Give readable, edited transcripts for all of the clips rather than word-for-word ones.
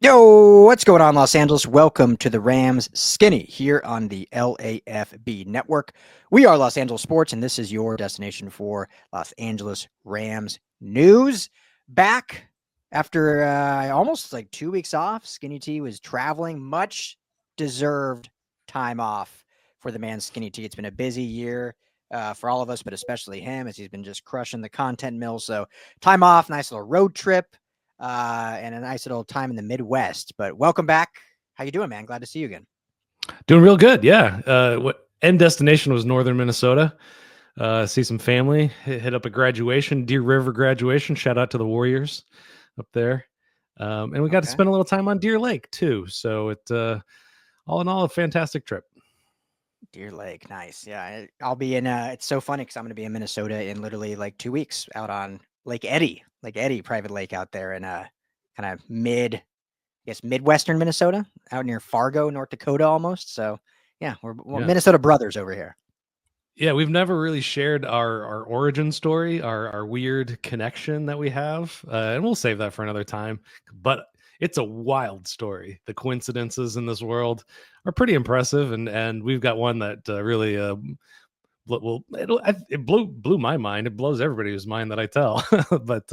Yo, what's going on, Los Angeles? Welcome to the Rams Skinny here on the LAFB network. We are Los Angeles Sports, and this is your destination for Los Angeles Rams news. Back after almost like 2 weeks off, Skinny T was traveling. Much deserved time off for the man Skinny T. It's been a busy year for all of us, but especially him, as he's been just crushing the content mill. So time off, nice little road trip. And a nice little time in the Midwest. But welcome back. How you doing, man? Glad to see you again. Doing real good, yeah. What end destination was northern Minnesota. See some family. Hit up a graduation, Deer River graduation. Shout out to the Warriors up there. And we got to spend a little time on Deer Lake too. So it, all in all, a fantastic trip. Deer Lake, nice. Yeah, I'll be in. It's so funny because I'm going to be in Minnesota in literally like 2 weeks, out on Lake Eddy, private lake out there in kind of Midwestern Minnesota, out near Fargo, North Dakota, almost. So yeah, we're Minnesota brothers over here. Yeah, we've never really shared our origin story, our weird connection that we have, and we'll save that for another time. But it's a wild story. The coincidences in this world are pretty impressive, and we've got one that really it blew my mind. It blows everybody's mind that I tell. But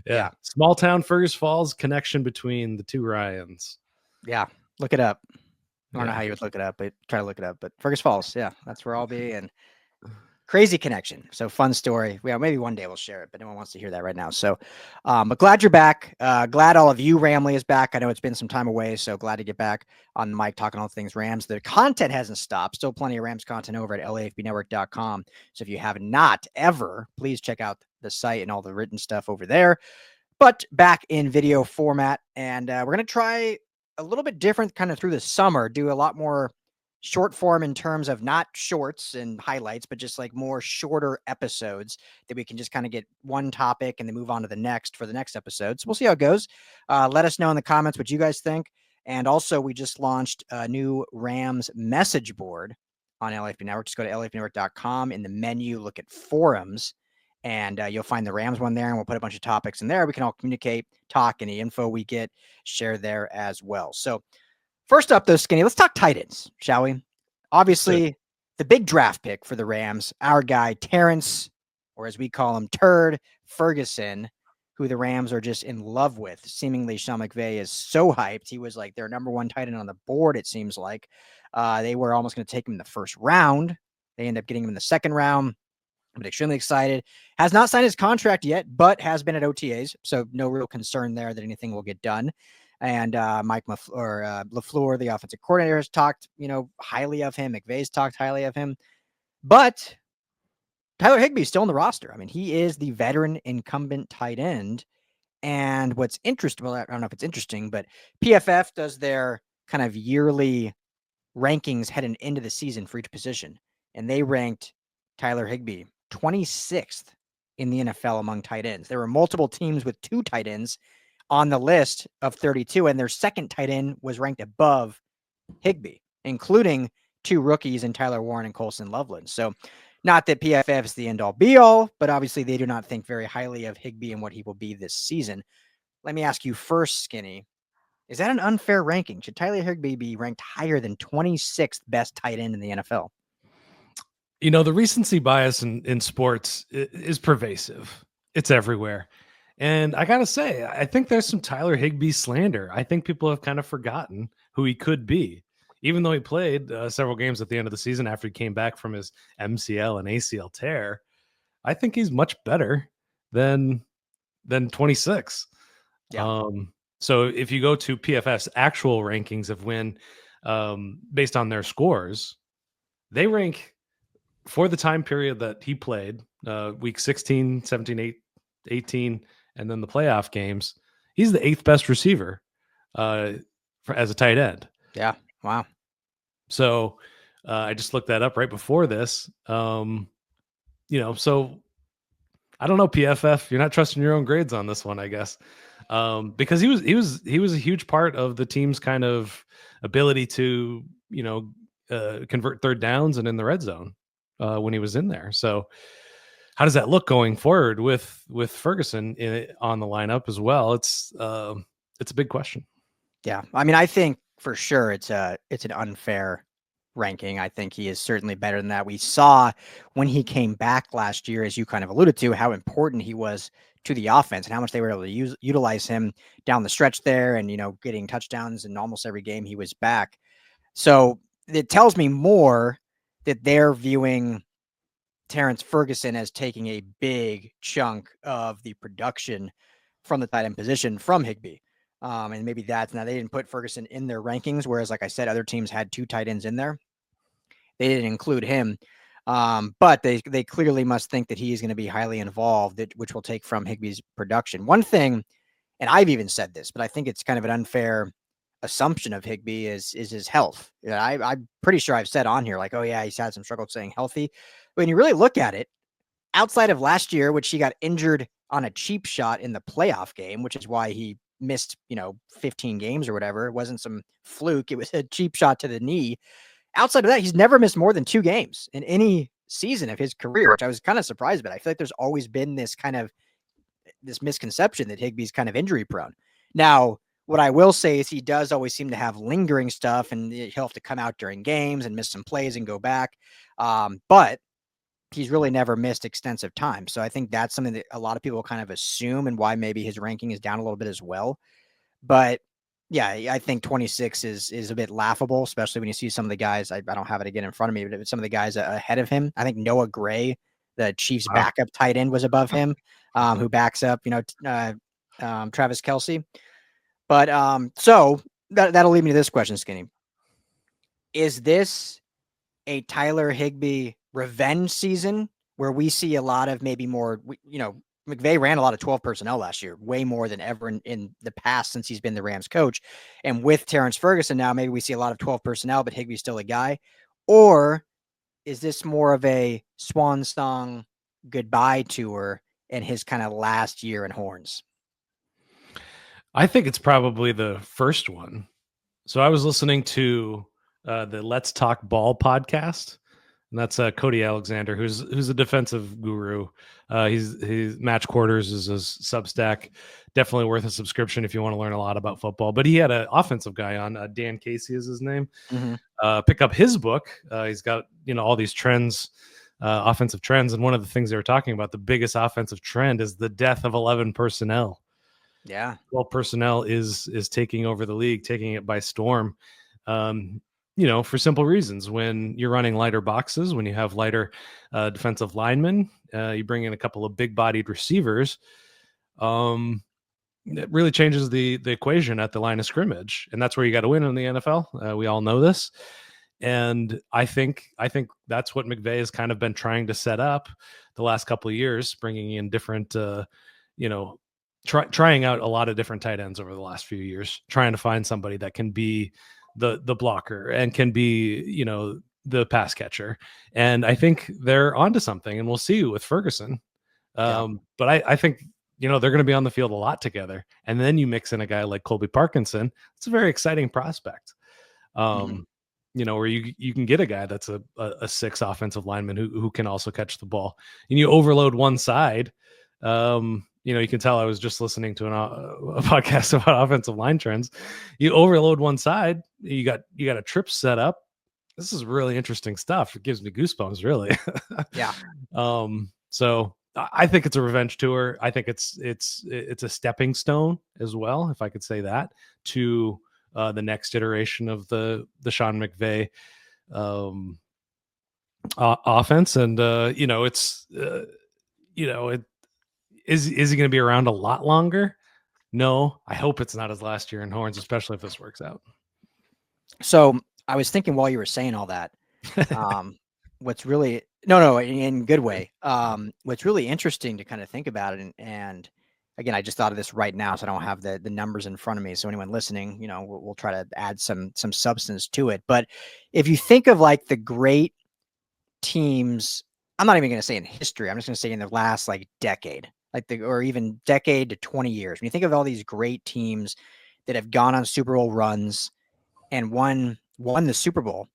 yeah, small town Fergus Falls, connection between the two Ryans. Yeah, look it up. I don't know how you would look it up, but try to look it up. But Fergus Falls, yeah, that's where I'll be. And crazy connection. So fun story. Yeah, maybe one day we'll share it, but no one wants to hear that right now. So, but glad you're back. Glad all of you Ramley is back. I know it's been some time away, so glad to get back on the mic talking all things Rams. The content hasn't stopped. Still plenty of Rams content over at LAFBnetwork.com. So if you have not ever, please check out the site and all the written stuff over there. But back in video format, and we're going to try a little bit different kind of through the summer, do a lot more short form in terms of not shorts and highlights, but just like more shorter episodes that we can just kind of get one topic and then move on to the next for the next episode. So we'll see how it goes. Let us know in the comments what you guys think. And also, we just launched a new Rams message board on LAFB Network. Just go to LAFBnetwork.com. In the menu, look at forums, and you'll find the Rams one there, and we'll put a bunch of topics in there. We can all communicate, talk, any info we get, share there as well. So first up, though, Skinny, let's talk tight ends, shall we? Obviously, the big draft pick for the Rams, our guy, Terrance, or as we call him, Turd Ferguson, who the Rams are just in love with. Seemingly, Sean McVay is so hyped. He was like their number one tight end on the board, it seems like. They were almost going to take him in the first round. They end up getting him in the second round. I'm extremely excited. Has not signed his contract yet, but has been at OTAs, so no real concern there that anything will get done. And Mike LaFleur, the offensive coordinator, has talked, highly of him. McVay's talked highly of him. But Tyler Higbee is still on the roster. I mean, he is the veteran incumbent tight end. And what's interesting, well, I don't know if it's interesting, but PFF does their kind of yearly rankings heading into the season for each position. And they ranked Tyler Higbee 26th in the NFL among tight ends. There were multiple teams with two tight ends on the list of 32, and their second tight end was ranked above Higbee, including two rookies in Tyler Warren and Colson Loveland. So not that PFF is the end-all be-all, but obviously they do not think very highly of Higbee and what he will be this season. Let me ask you first, Skinny, is that an unfair ranking? Should Tyler Higbee be ranked higher than 26th best tight end in the NFL? The recency bias in sports is pervasive. It's everywhere. And I got to say, I think there's some Tyler Higbee slander. I think people have kind of forgotten who he could be, even though he played several games at the end of the season after he came back from his MCL and ACL tear. I think he's much better than 26. Yeah. So if you go to PFF's actual rankings of when, based on their scores, they rank for the time period that he played, week 16, 17, 18, and then the playoff games, he's the 8th best receiver as a tight end. Yeah. Wow. So I just looked that up right before this. So I don't know, PFF, you're not trusting your own grades on this one, I guess. Because he was a huge part of the team's kind of ability to, convert third downs and in the red zone when he was in there. So how does that look going forward with Ferguson on the lineup as well? It's a big question. Yeah. I mean, I think for sure it's an unfair ranking. I think he is certainly better than that. We saw when he came back last year, as you kind of alluded to, how important he was to the offense and how much they were able to utilize him down the stretch there and, getting touchdowns in almost every game he was back. So it tells me more that they're viewing Terrance Ferguson as taking a big chunk of the production from the tight end position from Higbee. And maybe that's now they didn't put Ferguson in their rankings, whereas, like I said, other teams had 2 tight ends in there. They didn't include him. But they clearly must think that he is going to be highly involved, which will take from Higbee's production. One thing, and I've even said this, but I think it's kind of an unfair assumption of Higbee is his health. I'm pretty sure I've said on here, like, oh yeah, he's had some struggle staying healthy. But when you really look at it, outside of last year, which he got injured on a cheap shot in the playoff game, which is why he missed, 15 games or whatever. It wasn't some fluke. It was a cheap shot to the knee. Outside of that, he's never missed more than 2 games in any season of his career, which I was kind of surprised about. I feel like there's always been this misconception that Higbee's kind of injury prone. Now, what I will say is he does always seem to have lingering stuff, and he'll have to come out during games and miss some plays and go back. But he's really never missed extensive time. So I think that's something that a lot of people kind of assume, and why maybe his ranking is down a little bit as well. But yeah, I think 26 is a bit laughable, especially when you see some of the guys. I don't have it again in front of me, but some of the guys ahead of him. I think Noah Gray, the Chiefs backup tight end, was above him, who backs up, Travis Kelce. But so that'll lead me to this question, Skinny. Is this a Tyler Higbee revenge season where we see a lot of maybe more, McVay ran a lot of 12 personnel last year, way more than ever in the past since he's been the Rams coach. And with Terrance Ferguson now, maybe we see a lot of 12 personnel, but Higbee's still a guy. Or is this more of a swan song goodbye tour in his kind of last year in horns? I think it's probably the first one. So I was listening to the Let's Talk Ball podcast, and that's Cody Alexander, who's a defensive guru. He's Match Quarters is his Substack. Definitely worth a subscription if you want to learn a lot about football. But he had an offensive guy on, Dan Casey is his name. Mm-hmm. Pick up his book. He's got all these trends, offensive trends, and one of the things they were talking about, the biggest offensive trend is the death of 11 personnel. Yeah. 12 personnel is taking over the league, taking it by storm. For simple reasons. When you're running lighter boxes, when you have lighter defensive linemen, you bring in a couple of big-bodied receivers. It really changes the equation at the line of scrimmage, and that's where you got to win in the NFL. We all know this, and I think that's what McVay has kind of been trying to set up the last couple of years, bringing in different, trying out a lot of different tight ends over the last few years, trying to find somebody that can be the blocker and can be, the pass catcher. And I think they're onto something, and we'll see with Ferguson. But I think, they're going to be on the field a lot together. And then you mix in a guy like Colby Parkinson. It's a very exciting prospect. Where you can get a guy that's a 6 offensive lineman who can also catch the ball, and you overload one side. You can tell I was just listening to a podcast about offensive line trends. You overload one side, you got a trip set up. This is really interesting stuff. It gives me goosebumps, really. Yeah. So I think it's a revenge tour. I think it's a stepping stone as well, if I could say that, to the next iteration of the Sean McVay offense. And is he going to be around a lot longer? No, I hope it's not his last year in horns, especially if this works out. So I was thinking while you were saying all that, what's really no, in good way. What's really interesting to kind of think about it, and again, I just thought of this right now, so I don't have the numbers in front of me. So anyone listening, we'll try to add some substance to it. But if you think of like the great teams, I'm not even going to say in history. I'm just going to say in the last decade, or even decade to 20 years. When you think of all these great teams that have gone on Super Bowl runs and won the Super Bowl,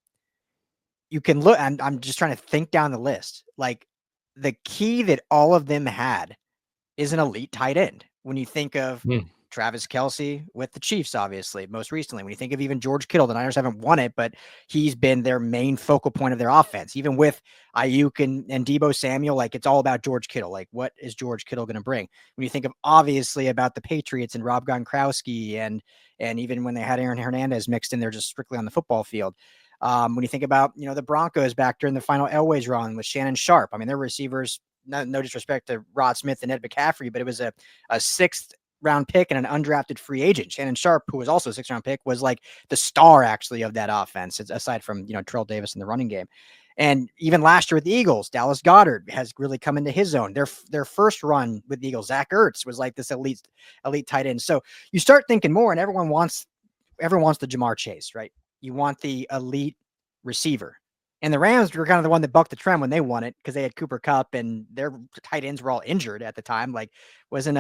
you can look. I'm just trying to think down the list. Like the key that all of them had is an elite tight end. When you think of Travis Kelce with the Chiefs, obviously, most recently. When you think of even George Kittle, the Niners haven't won it, but he's been their main focal point of their offense. Even with Ayuk and Deebo Samuel, like it's all about George Kittle. Like, what is George Kittle going to bring? When you think of obviously about the Patriots and Rob Gronkowski and even when they had Aaron Hernandez mixed in there just strictly on the football field. When you think about, the Broncos back during the final Elway's run with Shannon Sharp, I mean, their receivers, no disrespect to Rod Smith and Ed McCaffrey, but it was a sixth round pick and an undrafted free agent. Shannon Sharp, who was also a 6th round pick, was like the star actually of that offense, aside from, Terrell Davis in the running game. And even last year with the Eagles, Dallas Goedert has really come into his own. Their first run with the Eagles, Zach Ertz was like this elite tight end. So you start thinking more, and everyone wants the Jamar Chase, right? You want the elite receiver. And the Rams were kind of the one that bucked the trend when they won it because they had Cooper Kupp and their tight ends were all injured at the time. Like, wasn't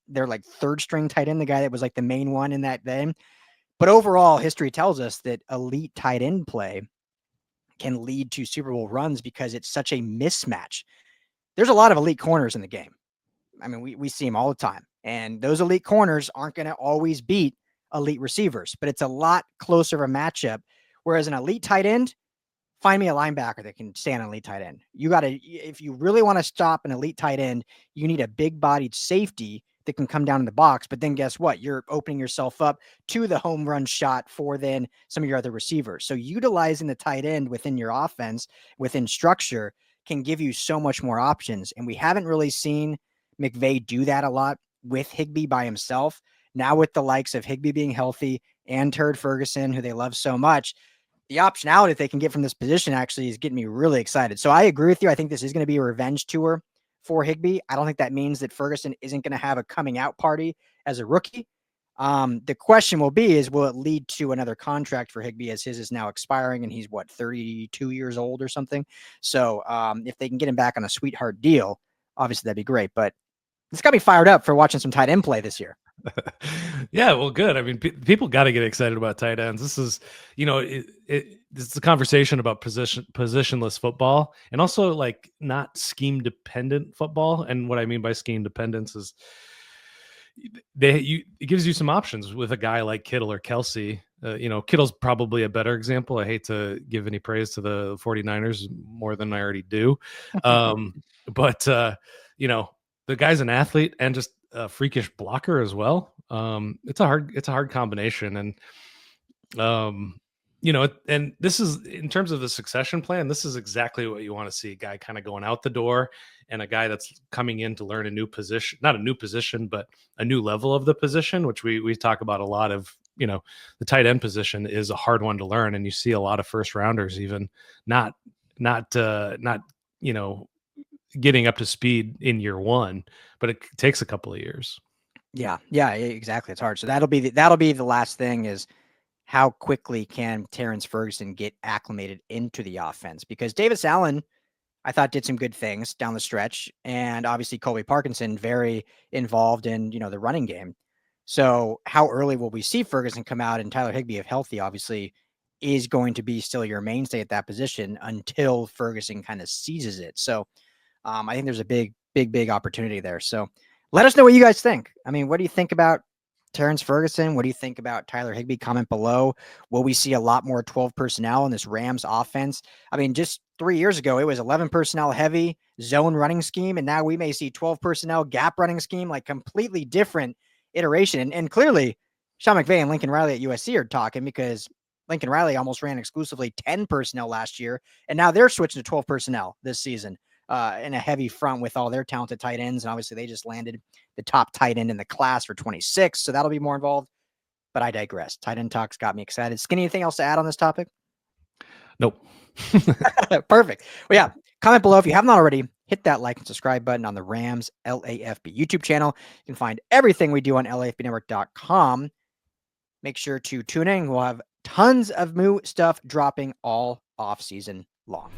their like 3rd string tight end the guy that was like the main one in that game? But overall, history tells us that elite tight end play can lead to Super Bowl runs because it's such a mismatch. There's a lot of elite corners in the game. I mean, we see them all the time. And those elite corners aren't going to always beat elite receivers, but it's a lot closer of a matchup. Whereas an elite tight end, find me a linebacker that can stand an elite tight end. If you really want to stop an elite tight end, you need a big bodied safety that can come down in the box. But then guess what? You're opening yourself up to the home run shot for then some of your other receivers. So utilizing the tight end within your offense, within structure, can give you so much more options. And we haven't really seen McVay do that a lot with Higbee by himself. Now with the likes of Higbee being healthy and Terrance Ferguson, who they love so much, the optionality that they can get from this position actually is getting me really excited. So I agree with you. I think this is going to be a revenge tour for Higbee. I don't think that means that Ferguson isn't going to have a coming out party as a rookie. The question will it lead to another contract for Higbee, as his is now expiring and he's 32 years old or something. So if they can get him back on a sweetheart deal, obviously that'd be great. But it's got me fired up for watching some tight end play this year. Yeah, well, good. I mean, people got to get excited about tight ends. This is, it's a conversation about positionless football, and also like not scheme dependent football. And what I mean by scheme dependence is it gives you some options with a guy like Kittle or Kelce. Kittle's probably a better example. I hate to give any praise to the 49ers more than I already do. But the guy's an athlete and just a freakish blocker as well. It's a hard combination. And, and this is in terms of the succession plan, this is exactly what you want to see. A guy kind of going out the door and a guy that's coming in to learn a new position, not a new position, but a new level of the position, which we talk about a lot of. The tight end position is a hard one to learn. And you see a lot of first rounders, even not getting up to speed in year one, but it takes a couple of years. Yeah, exactly. It's hard. So that'll be the last thing is how quickly can Terrance Ferguson get acclimated into the offense? Because Davis Allen, I thought, did some good things down the stretch, and obviously Colby Parkinson very involved in the running game. So how early will we see Ferguson come out? And Tyler Higbee, if healthy, obviously is going to be still your mainstay at that position until Ferguson kind of seizes it. So I think there's a big opportunity there. So let us know what you guys think. I mean, what do you think about Terrance Ferguson? What do you think about Tyler Higbee? Comment below. Will we see a lot more 12 personnel in this Rams offense? I mean, just 3 years ago, it was 11 personnel heavy zone running scheme. And now we may see 12 personnel gap running scheme, like completely different iteration. And clearly Sean McVay and Lincoln Riley at USC are talking, because Lincoln Riley almost ran exclusively 10 personnel last year. And now they're switching to 12 personnel this season. In a heavy front with all their talented tight ends. And obviously they just landed the top tight end in the class for 26. So that'll be more involved, but I digress. Tight end talks got me excited. Skinny, anything else to add on this topic? Nope. Perfect. Well, yeah. Comment below if you haven't already. Hit that like and subscribe button on the Rams LAFB YouTube channel. You can find everything we do on LAFBnetwork.com. Make sure to tune in. We'll have tons of new stuff dropping all off season long.